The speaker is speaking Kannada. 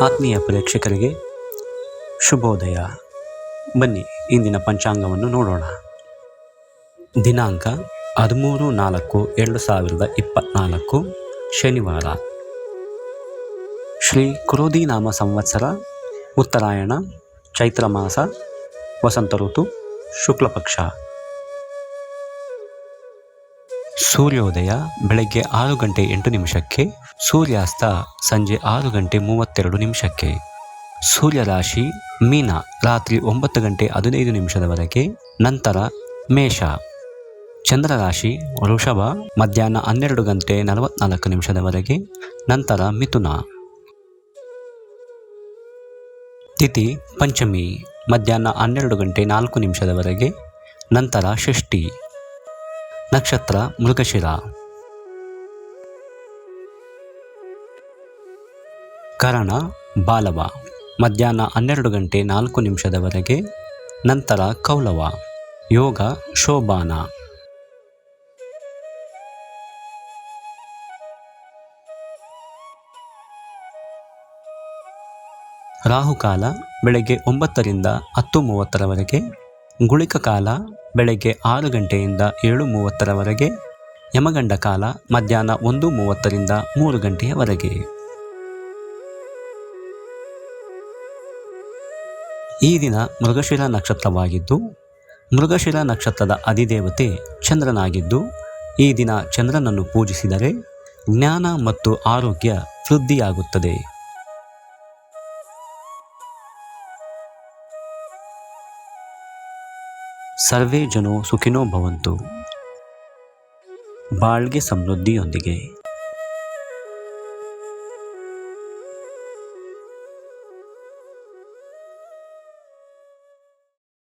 ಆತ್ಮೀಯ ಪ್ರೇಕ್ಷಕರಿಗೆ ಶುಭೋದಯ. ಬನ್ನಿ ಇಂದಿನ ಪಂಚಾಂಗವನ್ನು ನೋಡೋಣ. ದಿನಾಂಕ 13/4/2024 ಶನಿವಾರ. ಶ್ರೀ ಕ್ರೋಧಿನಾಮ ಸಂವತ್ಸರ, ಉತ್ತರಾಯಣ, ಚೈತ್ರ ಮಾಸ, ವಸಂತ ಋತು, ಶುಕ್ಲಪಕ್ಷ. ಸೂರ್ಯೋದಯ ಬೆಳಗ್ಗೆ 6:08, ಸೂರ್ಯಾಸ್ತ ಸಂಜೆ 6:32. ಸೂರ್ಯರಾಶಿ ಮೀನ ರಾತ್ರಿ 9:15 ನಂತರ ಮೇಷ. ಚಂದ್ರರಾಶಿ ವೃಷಭ ಮಧ್ಯಾಹ್ನ 12:44 ನಂತರ ಮಿಥುನ. ತಿಥಿ ಪಂಚಮಿ ಮಧ್ಯಾಹ್ನ 12:04 ನಂತರ ಷಷ್ಠಿ. ನಕ್ಷತ್ರ ಮೃಗಶಿರ. ಕರಣ ಬಾಲವ ಮಧ್ಯಾಹ್ನ 12:04 ನಂತರ ಕೌಲವ. ಯೋಗ ಶೋಭಾನ. ರಾಹುಕಾಲ ಬೆಳಗ್ಗೆ 9ರಿಂದ 10:30, ಗುಳಿಕ ಕಾಲ ಬೆಳಗ್ಗೆ 6 ಗಂಟೆಯಿಂದ 7:30, ಯಮಗಂಡ ಕಾಲ ಮಧ್ಯಾಹ್ನ 1:30ರಿಂದ 3 ಗಂಟೆಯವರೆಗೆ. ಈ ದಿನ ಮೃಗಶಿರ ನಕ್ಷತ್ರವಾಗಿದ್ದು, ಮೃಗಶಿರ ನಕ್ಷತ್ರದ ಅಧಿದೇವತೆ ಚಂದ್ರನಾಗಿದ್ದು, ಈ ದಿನ ಚಂದ್ರನನ್ನು ಪೂಜಿಸಿದರೆ ಜ್ಞಾನ ಮತ್ತು ಆರೋಗ್ಯ ವೃದ್ಧಿಯಾಗುತ್ತದೆ. ಸರ್ವೇ ಜನೋ ಸುಖಿನೋ ಭವಂತು. ಬಾಳ್ಗೆ ಸಮೃದ್ಧಿಯೊಂದಿಗೆ.